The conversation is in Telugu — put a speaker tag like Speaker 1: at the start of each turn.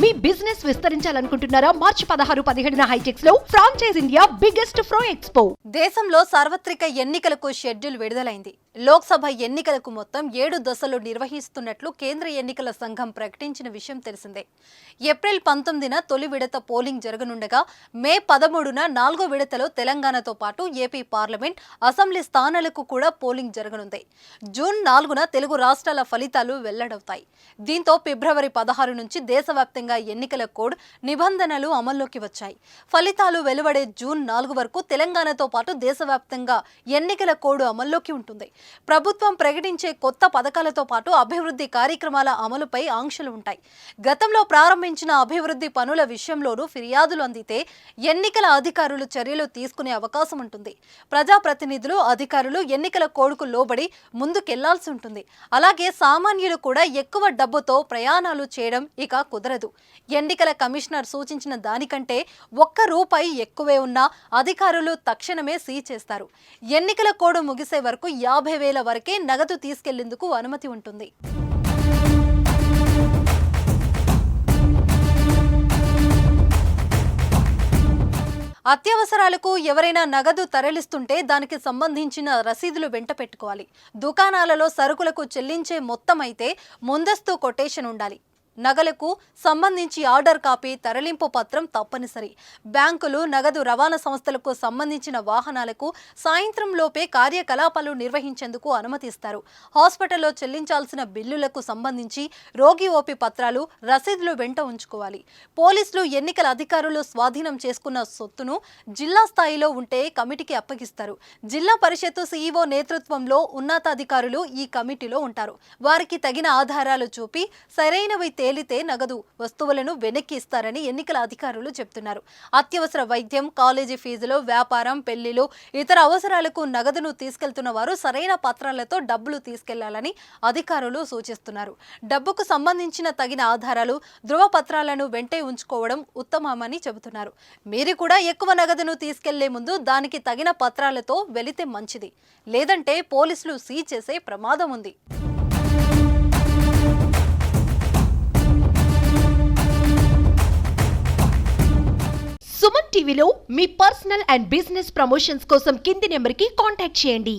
Speaker 1: మీ బిజినెస్ విస్తరించాలనుకుంటున్నారా? మార్చి 16-17 హైటెక్స్ లో ఫ్రాంచైజ్ ఇండియా బిగ్గెస్ట్ ఫ్రో ఎక్స్పో.
Speaker 2: దేశంలో సార్వత్రిక ఎన్నికలకు షెడ్యూల్ విడుదలైంది. లోక్సభ ఎన్నికలకు మొత్తం 7 దశలు నిర్వహిస్తున్నట్లు కేంద్ర ఎన్నికల సంఘం ప్రకటించిన విషయం తెలిసిందే. ఏప్రిల్ 19న తొలి విడత పోలింగ్ జరగనుండగా మే 13న 4వ విడతలో తెలంగాణతో పాటు ఏపీ పార్లమెంట్, అసెంబ్లీ స్థానాలకు కూడా పోలింగ్ జరగనుంది. జూన్ 4న తెలుగు రాష్ట్రాల ఫలితాలు వెల్లడవుతాయి. దీంతో ఫిబ్రవరి 16 నుంచి దేశవ్యాప్తంగా ఎన్నికల కోడ్ నిబంధనలు అమల్లోకి వచ్చాయి. ఫలితాలు వెలువడే జూన్ 4 వరకు తెలంగాణతో పాటు దేశవ్యాప్తంగా ఎన్నికల కోడ్ అమల్లోకి ఉంటుంది. ప్రభుత్వం ప్రకటించే కొత్త పథకాలతో పాటు అభివృద్ధి కార్యక్రమాల అమలుపై ఆంక్షలు ఉంటాయి. గతంలో ప్రారంభించిన అభివృద్ధి పనుల విషయంలోనూ ఫిర్యాదులు అందితే ఎన్నికల అధికారులు చర్యలు తీసుకునే అవకాశం ఉంటుంది. ప్రజాప్రతినిధులు, అధికారులు ఎన్నికల కోడ్కు లోబడి ముందుకెళ్లాల్సి ఉంటుంది. అలాగే సామాన్యులు కూడా ఎక్కువ డబ్బుతో ప్రయాణాలు చేయడం ఇక కుదరదు. ఎన్నికల కమిషనర్ సూచించిన దానికంటే ₹1 ఎక్కువే ఉన్నా అధికారులు తక్షణమే సీజ్ చేస్తారు. ఎన్నికల కోడ్ ముగిసే వరకు 50,000 వరకే నగదు తీసుకెళ్లేందుకు అనుమతి ఉంటుంది. అత్యవసరాలకు ఎవరైనా నగదు తరలిస్తుంటే దానికి సంబంధించిన రసీదులు వెంట పెట్టుకోవాలి. దుకాణాలలో సరుకులకు చెల్లించే మొత్తం అయితే ముందస్తు కొటేషన్ ఉండాలి. నగలకు సంబంధించి ఆర్డర్ కాపీ, తరలింపు పత్రం తప్పనిసరి. బ్యాంకులు, నగదు రవాణా సంస్థలకు సంబంధించిన వాహనాలకు సాయంత్రం లోపే కార్యకలాపాలు నిర్వహించేందుకు అనుమతిస్తారు. హాస్పిటల్లో చెల్లించాల్సిన బిల్లులకు సంబంధించి రోగి ఓపీ పత్రాలు, రసీదులు వెంట ఉంచుకోవాలి. పోలీసులు, ఎన్నికల అధికారులు స్వాధీనం చేసుకున్న సొత్తును జిల్లా స్థాయిలో ఉంటే కమిటీకి అప్పగిస్తారు. జిల్లా పరిషత్తు సీఈఓ నేతృత్వంలో ఉన్నతాధికారులు ఈ కమిటీలో ఉంటారు. వారికి తగిన ఆధారాలు చూపి సరైనవి తేలితే నగదు వస్తువులను వెనక్కి ఇస్తారని ఎన్నికల అధికారులు చెప్తున్నారు. అత్యవసర వైద్యం, కాలేజీ ఫీజులు, వ్యాపారం, పెళ్లిలు, ఇతర అవసరాలకు నగదును తీసుకెళ్తున్న వారు సరైన పత్రాలతో డబ్బులు తీసుకెళ్లాలని అధికారులు సూచిస్తున్నారు. డబ్బుకు సంబంధించిన తగిన ఆధారాలు, ధృవపత్రాలను వెంటే ఉంచుకోవడం ఉత్తమమని చెబుతున్నారు. మీరు కూడా ఎక్కువ నగదును తీసుకెళ్లే ముందు దానికి తగిన పత్రాలతో వెళితే మంచిది. లేదంటే పోలీసులు సీజ్ చేసే ప్రమాదం ఉంది.
Speaker 1: సుమన్ టీవీలో మీ పర్సనల్ అండ్ బిజినెస్ ప్రమోషన్స్ కోసం కింది నెంబర్కి కాంటాక్ట్ చేయండి.